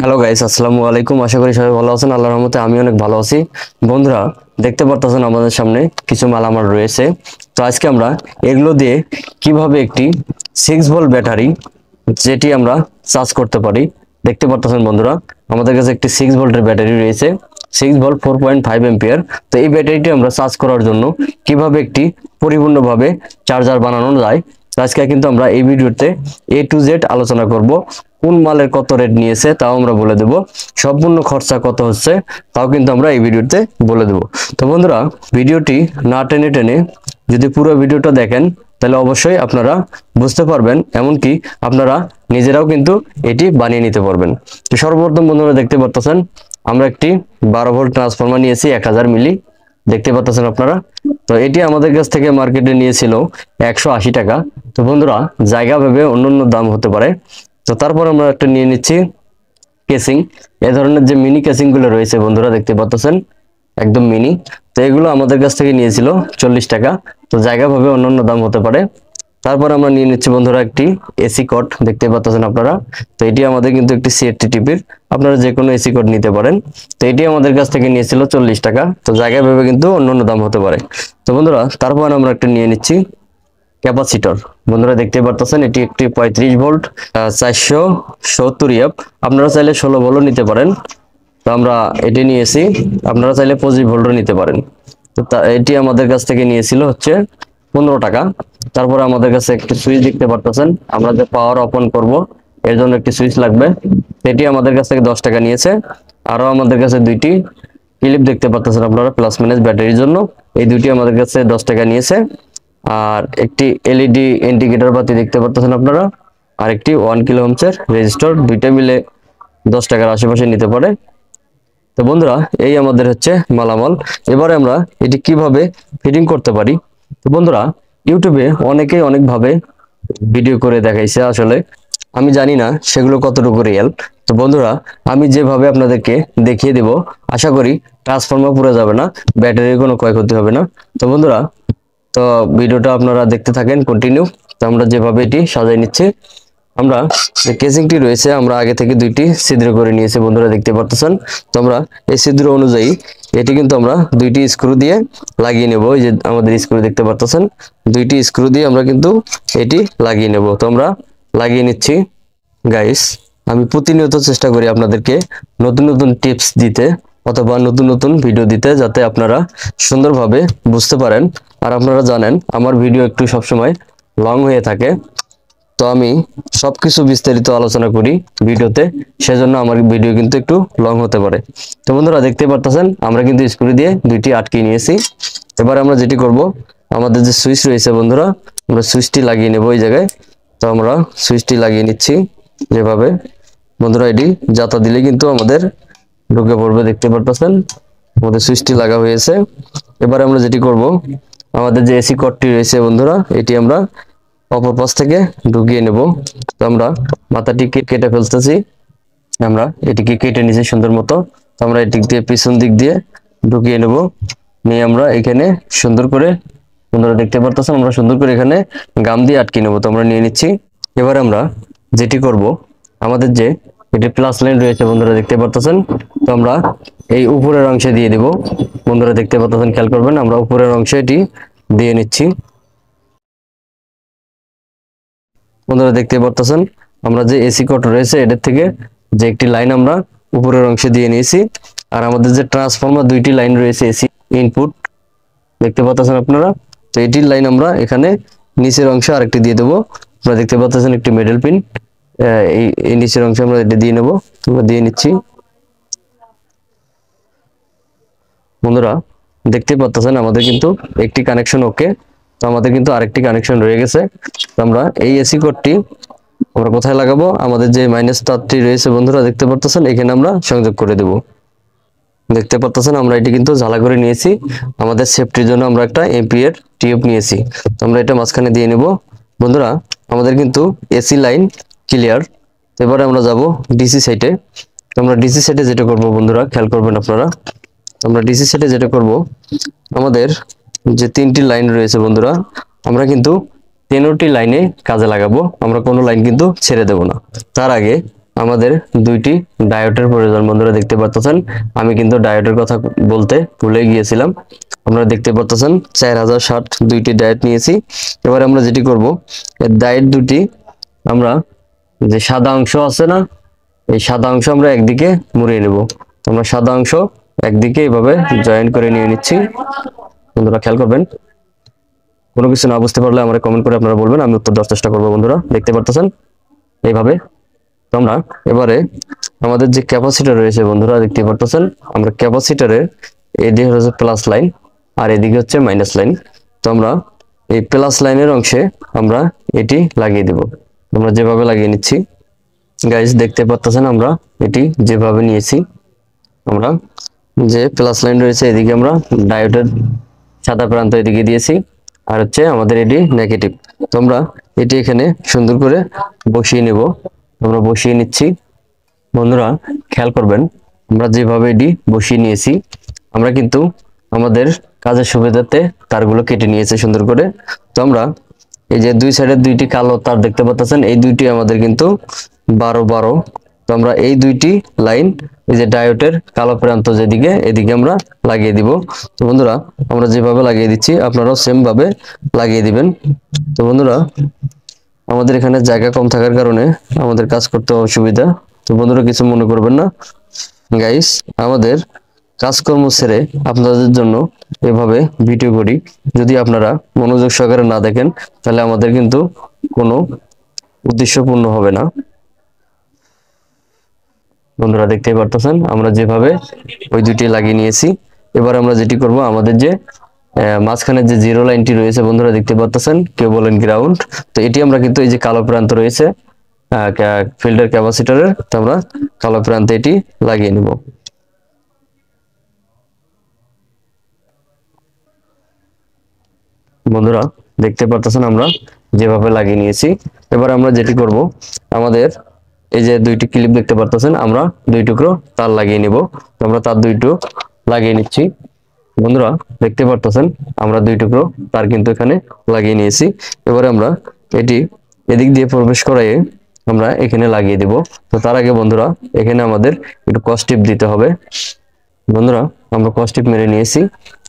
Hello guys, আসসালামু আলাইকুম। আশা করি সবাই ভালো আছেন। আল্লাহর রহমতে আমি অনেক ভালো আছি। বন্ধুরা, দেখতে পারতেছেন আমাদের সামনে কিছু মালামাল রয়েছে। তো আজকে আমরা এগুলো দিয়ে কিভাবে একটি 6 ভোল্ট ব্যাটারি যেটি আমরা চার্জ করতে পারি, দেখতে পারতেছেন বন্ধুরা আমাদের কাছে একটি 6 ভোল্টের ব্যাটারি রয়েছে। 6 ভোল্ট 4.5 এম্পিয়ার। তো এই ব্যাটারিটি আমরা চার্জ করার জন্য কিভাবে একটি পরিপূর্ণভাবে চার্জার বানানো যায়, তো আজকে কিন্তু আমরা এই ভিডিওতে A to Z আলোচনা করব। কোন মালের কত রেট নিয়েছে তাও আমরা বলে দেব, সম্পূর্ণ খরচা কত হচ্ছে তাও কিন্তু আমরা এই ভিডিওতে বলে দেব। তো বন্ধুরা, ভিডিওটি না টেনে টেনে যদি পুরো ভিডিওটা দেখেন তাহলে অবশ্যই আপনারা বুঝতে পারবেন, এমনকি আপনারা নিজেরাও কিন্তু এটি বানিয়ে নিতে পারবেন। তো সর্বপ্রথম বন্ধুরা দেখতে পাচ্ছেন আমরা একটি 12 ভোল্ট ট্রান্সফরমার নিয়েছি 1000 মিলি, দেখতে পাচ্ছেন আপনারা। তো এটি আমাদের কাছ থেকে মার্কেটে নিয়েছিল 180 টাকা। তো বন্ধুরা, জায়গা ভেবে অন্য দাম হতে পারে। তো তারপর আমরা একটা নিয়ে নিচ্ছি কেসিং। এ ধরনের যে মিনি কেসিং গুলো রয়েছে বন্ধুরা, দেখতে পাচ্ছেন একদম মিনি। তো এগুলো আমাদের কাছ থেকে নিয়েছিল 40 টাকা। তো জায়গা ভাবে অন্য দাম হতে পারে। তারপর আমরা নিয়ে নিচ্ছি বন্ধুরা একটি এসি কট, দেখতে পাচ্ছেন আপনারা। তো এটি আমাদের কিন্তু একটি সিএফটি টিপির, আপনারা যে কোনো এসি কট নিতে পারেন। তো এটি আমাদের কাছ থেকে নিয়েছিল 40 টাকা। তো জায়গা ভেবে কিন্তু অন্য দাম হতে পারে। তো বন্ধুরা, তারপর আমরা একটা নিয়ে নিচ্ছি ক্যাপাসিটর। বন্ধুরা দেখতে পারতেছেন এটি একটি 35 ভোল্ট 470 এফ। আপনারা চাইলে 16 ভোল্টও নিতে পারেন। তো আমরা এটি নিয়েছি, আপনারা চাইলে 25 ভোল্টও নিতে পারেন। তো এটি আমাদের কাছ থেকে নিয়েছিল হচ্ছে 15 টাকা। তারপরে আমাদের কাছে একটি সুইচ দেখতে পারতেছেন, আমরা যে পাওয়ার অন করব এর জন্য একটি সুইচ লাগবে। এটি আমাদের কাছ থেকে 10 টাকা নিয়েছে। আরো আমাদের কাছে দুইটি ক্লিপ দেখতে পাচ্ছেন আপনারা প্লাস মাইনাস ব্যাটারির জন্য, এই দুইটি আমাদের কাছে 10 টাকা নিয়েছে। আর একটি এলইডি ইন্ডিকেটর বাতি দেখতে পাচ্ছেন আপনারা, আর একটি 1 কিলো ওহমসের রেজিস্টর, দুইটা মিলে 10 টাকার আশেপাশে নিতে পারে। তো বন্ধুরা, এই আমাদের হচ্ছে মালামাল। এবারে আমরা এটি কিভাবে ফিটিং করতে পারি। তো বন্ধুরা, ইউটিউবে অনেকেই অনেকভাবে ভিডিও করে দেখাইছে, আসলে আমি জানি না সেগুলো কতটুকু রিয়েল। তো বন্ধুরা, আমি যেভাবে আপনাদেরকে দেখিয়ে দেব, আশা করি ট্রান্সফরমার পুরো যাবে না, ব্যাটারির কোনো ক্ষয়ক্ষতি হবে না। তো বন্ধুরা, তো ভিডিওটা আপনারা দেখতে থাকেন কন্টিনিউ। তো আমরা যেভাবে এটি সাজাই নিচ্ছি, আমরা যে কেসিংটি রয়েছে আমরা আগে থেকে দুইটি ছিদ্র করে নিয়েছি বন্ধুরা, দেখতে পারতেছেন। তো আমরা এই ছিদ্র অনুযায়ী এটি কিন্তু আমরা দুইটি স্ক্রু দিয়ে লাগিয়ে নেব। এই যে আমাদের স্ক্রু দেখতে পারতেছেন, দুইটি স্ক্রু দিয়ে আমরা কিন্তু এটি লাগিয়ে নেব। তো আমরা লাগিয়ে নিচ্ছি গাইস। আমি প্রতিনিয়ত চেষ্টা করি আপনাদেরকে নতুন নতুন টিপস দিতে অথবা নতুন নতুন ভিডিও দিতে, যাতে আপনারা সুন্দরভাবে বুঝতে পারেন। আর আপনারা জানেন আমার ভিডিও একটু সবসময় লং হয়ে থাকে, তো আমি সবকিছু বিস্তারিত আলোচনা করি ভিডিওতে, সেজন্য আমার ভিডিও কিন্তু একটু লং হতে পারে। তো বন্ধুরা দেখতে পারতেছেন আমরা কিন্তু স্ক্রু দিয়ে দুইটি আটকে নিয়েছি। এবার আমরা যেটি করব, আমাদের যে সুইচ রয়েছে বন্ধুরা, আমরা সুইচটি লাগিয়ে নেব এই জায়গায়। তো আমরা সুইচটি লাগিয়ে নিচ্ছি যেভাবে। বন্ধুরা, এটি যাতা দিলে কিন্তু আমাদের ঢুকে পড়বে, দেখতে পারতেছেন আমাদের সুইচটি লাগা হয়েছে। এবার আমরা যেটি করব, আমাদের যে এসি কর্ডটি রয়েছে বন্ধুরা, এটি আমরা অপর পাশ থেকে ঢুকিয়ে নেব। তো আমরা মাথাটি কেটে ফেলতেছি, আমরা এটিকে কেটে নিয়েছি সুন্দর মতো। তো আমরা এদিক দিয়ে পিছন দিক দিয়ে ঢুকিয়ে নেব, নিয়ে আমরা এখানে সুন্দর করে, বন্ধুরা দেখতে পারতেছেন আমরা সুন্দর করে এখানে গাম দিয়ে আটকে নেব। তো আমরা নিয়ে নিচ্ছি। এবার আমরা যেটি করব, আমাদের যে এটি প্লাস লাইন রয়েছে বন্ধুরা দেখতে পারতেছেন, তো আমরা এই উপরের অংশে দিয়ে দেব। বন্ধুরা দেখতে পারতেছেন, খেয়াল করবেন আমরা উপরের অংশে এটি দিয়ে নিচ্ছি। বন্ধুরা দেখতে পারতেছেন আমরা যে এসি কট রয়েছে এটার থেকে যে একটি লাইন আমরা উপরের অংশে দিয়ে নিয়েছি। আর আমাদের যে ট্রান্সফরমার দুইটি লাইন রয়েছে এসি ইনপুট, দেখতে পাচ্ছেন আপনারা। তো এটির লাইন আমরা এখানে নিচের অংশে আরেকটি দিয়ে দেবো। আপনারা দেখতে পাচ্ছেন একটি মেডেল পিন, এই নিচের অংশে আমরা এটা দিয়ে নেব। আমরা দিয়ে নিচ্ছি। বন্ধুরা দেখতে পাচ্ছেন আমাদের কিন্তু একটি কানেকশন ওকে। তো আমাদের কিন্তু আরেকটি কানেকশন রয়ে গেছে। তো আমরা এই এসি কোডটি আমরা কোথায় লাগাবো, আমাদের যে মাইনাস তারটি রয়েছে বন্ধুরা দেখতে পাচ্ছেন, এখানে আমরা সংযোগ করে দেব। দেখতে পাচ্ছেন আমরা এটি কিন্তু জ্বালা করে নিয়েছি। আমাদের সেফটির জন্য আমরা একটা এমপিএর টিউব নিয়েছি। তো আমরা এটা মাঝখানে দিয়ে নেব। বন্ধুরা, আমাদের কিন্তু এসি লাইন ক্লিয়ার। তো এবারে আমরা যাব ডিসি সাইটে। তো আমরা ডিসি সাইটে যেটা করব বন্ধুরা, খেয়াল করবেন আপনারা। আমরা ডিসি সেটে যেটা করব, আমাদের যে তিনটি লাইন রয়েছে বন্ধুরা, আমরা কিন্তু 13টি লাইনে কাজে লাগাবো, আমরা কোনো লাইন কিন্তু ছেড়ে দেব না। তার আগে আমাদের দুইটি ডায়োডের প্রয়োজন। বন্ধুরা দেখতে পাচ্ছেন আমি কিন্তু ডায়োডের কথা বলতে ভুলে গিয়েছিলাম। আপনারা দেখতে পাচ্ছেন 4060 দুইটি ডায়োড নিয়েছি। এবার আমরা যেটি করব, এই ডায়োড দুটি আমরা যে সাদা অংশ আছে না, এই সাদা অংশ আমরা একদিকে মুড়িয়ে নেব। আমরা সাদা অংশ একদিকে এইভাবে জয়েন করে নিয়ে নিচ্ছি। বন্ধুরা খেয়াল করবেন, কোনো কিছু না বুঝতে পারলে আমরা কমেন্ট করে আপনারা বলবেন, আমি উত্তর দেওয়ার চেষ্টা করবো। বন্ধুরা দেখতে পাচ্ছেন এইভাবে। তো আমরা এবারে আমাদের যে ক্যাপাসিটর রয়েছে, বন্ধুরা দেখতে পাচ্ছেন আমরা ক্যাপাসিটরের এদিকে হচ্ছে প্লাস লাইন আর এদিকে হচ্ছে মাইনাস লাইন। তো আমরা এই প্লাস লাইনের অংশে আমরা এটি লাগিয়ে দেব। আমরা যেভাবে লাগিয়ে নিচ্ছি গাইস, দেখতে পাচ্ছেন আমরা এটি যেভাবে নিয়েছি। আমরা যে প্লাস লাইন রয়েছে এদিকে আমরা ডায়োডের সাদা প্রান্ত এদিকে দিয়েছি, আর হচ্ছে আমাদের এটি নেগেটিভ। তো আমরা এটি এখানে সুন্দর করে বসিয়ে নেব। আমরা বসিয়ে নিচ্ছি। বন্ধুরা খেয়াল করবেন, আমরা যেভাবে এটি বসিয়ে নিয়েছি, আমরা কিন্তু আমাদের কাজের সুবিধাতে তারগুলো কেটে নিয়েছি সুন্দর করে। তো আমরা এই যে দুই সাইডের দুইটি কালো তার দেখতে পাচ্ছেন, এই দুইটি আমাদের কিন্তু 12 তো আমরা এই দুইটি লাইন এই যে ডায়োডের কালো প্রান্ত যেদিকে এদিকে আমরা লাগিয়ে দিব। তো বন্ধুরা আমরা যেভাবে লাগিয়ে দিচ্ছি আপনারাও সেম ভাবে লাগিয়ে দিবেন। তো বন্ধুরা আমাদের এখানে জায়গা কম থাকার কারণে আমাদের কাজ করতে অসুবিধা। তো বন্ধুরা কিছু মনে করবেন না গাইস, আমাদের কাজকর্ম ছেড়ে আপনাদের জন্য এভাবে ভিডিও করি। যদি আপনারা মনোযোগ সহকারে না দেখেন তাহলে আমাদের কিন্তু কোনো উদ্দেশ্য পূর্ণ হবে না। বন্ধুরা দেখতেই পারতেছেন আমরা যেভাবে ওই দুটি লাগিয়ে নিয়েছি। এবার আমরা যেটি করব, আমাদের যে মাঝখানে যে জিরো লাইনটি রয়েছে বন্ধুরা দেখতে পাচ্ছেন, কেউ বলেন গ্রাউন্ড, তো এটি আমরা কিন্তু এই যে কালো প্রান্ত রয়েছে ফিল্ডের ক্যাপাসিটরের, তো আমরা কালো প্রান্তে এটি লাগিয়ে নেব। বন্ধুরা দেখতে পাচ্ছেন আমরা যেভাবে লাগিয়ে নিয়েছি। এবার আমরা যেটি করব, আমাদের এই যে দুইটি ক্লিপ দেখতে পাচ্ছেন, আমরা দুই টুকরো তার লাগিয়ে নিব। আমরা তার দুইটো লাগিয়ে নিচ্ছি। বন্ধুরা দেখতে পাচ্ছেন আমরা দুই টুকরো তার কিন্তু এখানে লাগিয়ে নিয়েছি। এবারে আমরা এটি এদিক দিয়ে প্রবেশ করাইয়ে আমরা এখানে লাগিয়ে দিব। তো তার আগে বন্ধুরা এখানে আমাদের একটু কস্টিপ দিতে হবে। বন্ধুরা আমরা কস্টিপ মেরে নিয়েছি।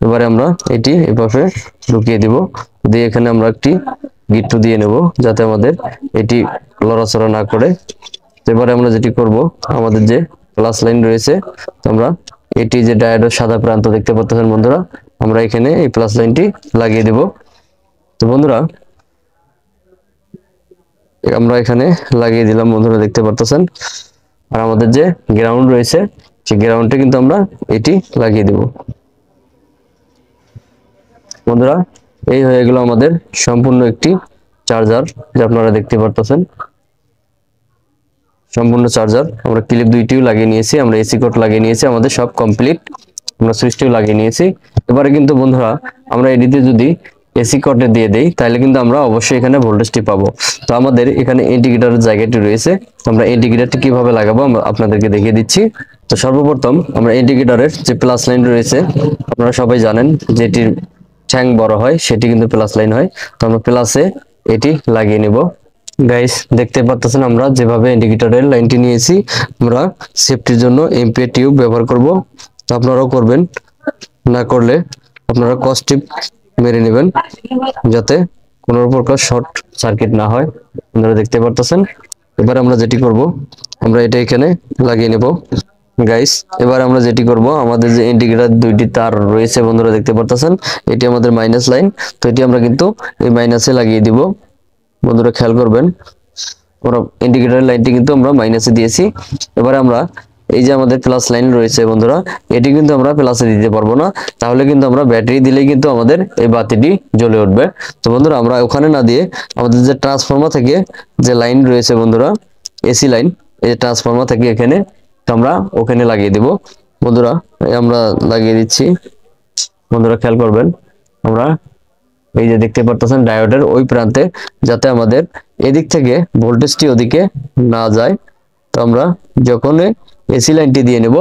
এবারে আমরা এটি এভাবে ঢুকিয়ে দিব, দিয়ে এখানে আমরা একটি গিট্টু দিয়ে নেব যাতে আমাদের এটি লড়াচড়া না করে। তো এবারে আমরা যেটি করব, আমাদের যে প্লাস লাইন রয়েছে, তো আমরা এটি যে ডায়োডের সাদা প্রান্ত দেখতে পাচ্ছেন বন্ধুরা, আমরা এখানে এই প্লাস লাইনটি লাগিয়ে দেব। তো বন্ধুরা আমরা এখানে লাগিয়ে দিলাম, বন্ধুরা দেখতে পাচ্ছেন। আর আমাদের যে গ্রাউন্ড রয়েছে সেই গ্রাউন্ডে কিন্তু আমরা এটি লাগিয়ে দেব। বন্ধুরা এই হয়ে গেল আমাদের সম্পূর্ণ একটি চার্জার, যা আপনারা দেখতে পাচ্ছেন সম্পূর্ণ চার্জার। আমরা ক্লিপ দুইটিও লাগিয়ে নিয়েছি, আমরা এসি কোড লাগিয়ে নিয়েছি, আমাদের সব কমপ্লিট। আমরা সুইচটিও লাগিয়ে নিয়েছি। এবারে কিন্তু বন্ধুরা আমরা এটিতে যদি এসি কোডে দিয়ে দেই তাহলে কিন্তু আমরা অবশ্যই এখানে ভোল্টেজটি পাবো। তো আমাদের এখানে ইন্ডিকেটরের জায়গাটি রয়েছে, তো আমরা ইন্ডিকেটরটি কিভাবে লাগাবো আমরা আপনাদেরকে দেখিয়ে দিচ্ছি। তো সর্বপ্রথম আমরা ইন্ডিকেটরের যে প্লাস লাইন রয়েছে, আপনারা সবাই জানেন যেটির ঠ্যাং বড় হয় সেটি কিন্তু প্লাস লাইন হয়। তো আমরা প্লাসে এটি লাগিয়ে নিব। গাইস দেখতে পাচ্ছেন আমরা যেভাবে ইন্ডিকেটরের লাইনটি নিয়েছি, আমরা সেফটির জন্য এমপিএ টিউব ব্যবহার করব। তো আপনারাও করবেন, না করলে আপনারা কস্টিপ মেরে নেবেন যাতে কোনো প্রকার শর্ট সার্কিট না হয়। আপনারা দেখতে পাচ্ছেন। এবার আমরা যেটি করব, আমরা এটা এখানে লাগিয়ে নেব গাইস। এবার আমরা যেটি করব, আমাদের যে ইন্ডিকেটর দুইটি তার রয়েছে বন্ধুরা দেখতে পাচ্ছেন, এটি আমাদের মাইনাস লাইন। তো এটি আমরা কিন্তু এই মাইনাসে লাগিয়ে দিব। বন্ধুরা খেয়াল করবেন, আমরা ইন্ডিকেটরের লাইনটি কিন্তু আমরা মাইনাসে দিয়েছি। এবারে আমরা এই যে আমাদের প্লাস লাইন রয়েছে বন্ধুরা, এটি কিন্তু আমরা প্লাসে দিতে পারবো না, তাহলে কিন্তু আমরা ব্যাটারি দিলেই কিন্তু আমাদের এই বাতিটি জ্বলে উঠবে। তো বন্ধুরা আমরা ওখানে না দিয়ে আমাদের যে ট্রান্সফরমার থেকে যে লাইন রয়েছে বন্ধুরা, এসি লাইন, এই ট্রান্সফরমার থেকে এখানে আমরা ওখানে লাগিয়ে দিব। বন্ধুরা আমরা লাগিয়ে দিচ্ছি। বন্ধুরা খেয়াল করবেন, আমরা এই যে দেখতে পাচ্ছেন ডায়োডের ওই প্রান্তে, যাতে আমাদের এদিক থেকে ভোল্টেজটি ওদিকে না যায়। তো আমরা যখন এসি লাইনটি দিয়ে নেব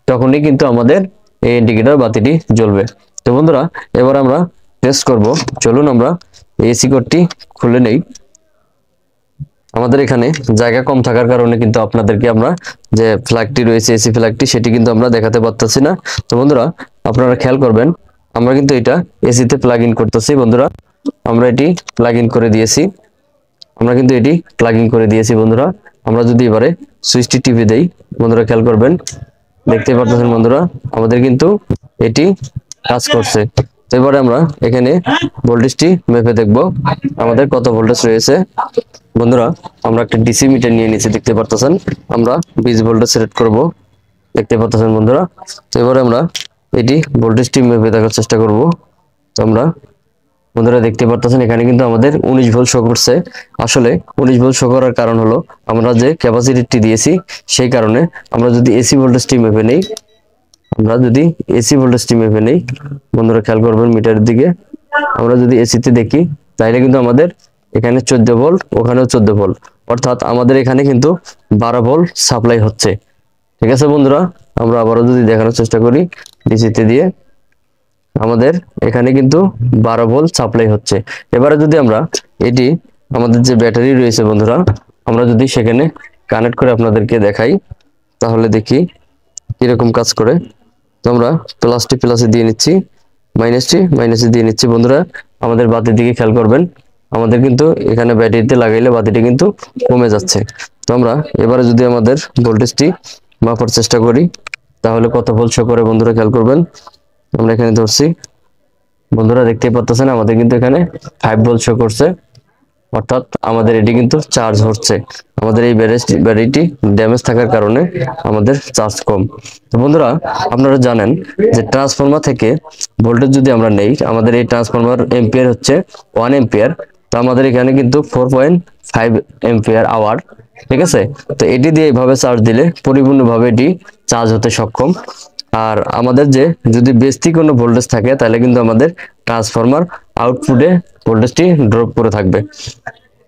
তখনই কিন্তু আমাদের এই ইন্ডিকেটর বাতিটি জ্বলবে। তো বন্ধুরা এবার আমরা টেস্ট করব। চলুন আমরা এসি কোডটি খুলে নেই। আমাদের এখানে জায়গা কম থাকার কারণে কিন্তু আপনাদেরকে আমরা যে ফ্ল্যাগটি রয়েছে এসি ফ্ল্যাগটি সেটি কিন্তু আমরা দেখাতে পারতেছি না। তো বন্ধুরা আপনারা খেয়াল করবেন, আমরা কিন্তু এটা এসিতে প্লাগ ইন করতেছি বন্ধুরা। আমরা এটি প্লাগ ইন করে দিয়েছি, বন্ধুরা। আমরা যদি এবারে সুইচটি টিপে দেই বন্ধুরা, খেয়াল করবেন, দেখতে পাচ্ছেন বন্ধুরা আমাদের কিন্তু এটি কাজ করছে। তো এবারে আমরা এখানে ভোল্টেজটি মেপে দেখব আমাদের কত ভোল্টেজ রয়েছে। বন্ধুরা আমরা একটা ডিসি মিটার নিয়ে নিয়েছি, দেখতে পাচ্ছেন। আমরা 20 ভোল্টেজ সেট করব, দেখতে পাচ্ছেন বন্ধুরা। তো এবারে আমরা এটি ভোল্টেজটি মেপে দেখার চেষ্টা করব। তো আমরা বন্ধুরা দেখতে পাচ্ছেন এখানে কিন্তু আমাদের 19 ভোল্ট শো করছে। আসলে 19 ভোল্ট শো করার কারণ হলো আমরা যে ক্যাপাসিটিটি দিয়েছি সেই কারণে। আমরা যদি এসি ভোল্টেজটি মেপে নেই, বন্ধুরা খেয়াল করবেন মিটারের দিকে। আমরা যদি এসিতে দেখি তাহলে কিন্তু আমাদের এখানে 14 ভোল্ট, ওখানেও 14 ভোল্ট, অর্থাৎ আমাদের এখানে কিন্তু 12 ভোল্ট সাপ্লাই হচ্ছে। ঠিক আছে বন্ধুরা, আমরা আবারও যদি দেখানোর চেষ্টা করি ডিসিতে দিয়ে, আমাদের এখানে কিন্তু 12 ভোল্ট সাপ্লাই হচ্ছে। এবারে যদি আমরা এটি আমাদের যে ব্যাটারি রয়েছে বন্ধুরা, আমরা যদি সেখানে কানেক্ট করে আপনাদেরকে দেখাই তাহলে দেখি কিরকম কাজ করে। তো আমরা প্লাসটি প্লাসে দিয়ে নিচ্ছি, মাইনাসটি মাইনাসে দিয়ে নিচ্ছি বন্ধুরা। আমাদের বাতির দিকে খেয়াল করবেন, আমাদের কিন্তু এখানে ব্যাটারিতে লাগাইলে বাতিটি কিন্তু কমে যাচ্ছে। তো আমরা এবারে যদি আমাদের ভোল্টেজটি মাপার চেষ্টা করি তাহলে কত ভোল্ট শো করে বন্ধুরা খেয়াল করবেন। আমরা এখানে ধরছি, বন্ধুরা দেখতেই পাচ্ছেন আমাদের কিন্তু এখানে 5 ভোল্ট শো করছে, অর্থাৎ আমাদের এটি কিন্তু চার্জ হচ্ছে। আমাদের এই ব্যাটারিটি ড্যামেজ থাকার কারণে আমাদের চার্জ কম। তো বন্ধুরা আপনারা জানেন যে ট্রান্সফরমার থেকে ভোল্টেজ যদি আমরা নেই, আমাদের এই ট্রান্সফরমার এম্পিয়ার হচ্ছে 1 এম্পিয়ার। তো আমাদের এখানে কিন্তু 4.5 এম্পিয়ার আওয়ার। ঠিক আছে, তো এটি দিয়ে এইভাবে চার্জ দিলে পরিপূর্ণভাবে এটি চার্জ হতে সক্ষম। আর আমাদের যে যদি বেশি কোনো ভোল্টেজ থাকে তাহলে কিন্তু আমাদের ট্রান্সফরমার আউটপুটে ভোল্টেজটি ড্রপ করে থাকবে।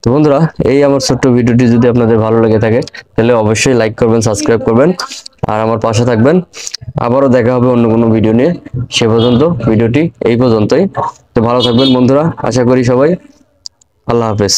তো বন্ধুরা এই আমার ছোট্ট ভিডিওটি যদি আপনাদের ভালো লেগে থাকে তাহলে অবশ্যই লাইক করবেন, সাবস্ক্রাইব করবেন আর আমার পাশে থাকবেন। আবারও দেখা হবে অন্য কোনো ভিডিও নিয়ে। সে পর্যন্ত ভিডিওটি এই পর্যন্তই। তো ভালো থাকবেন বন্ধুরা, আশা করি সবাই। আল্লাহ হাফেজ।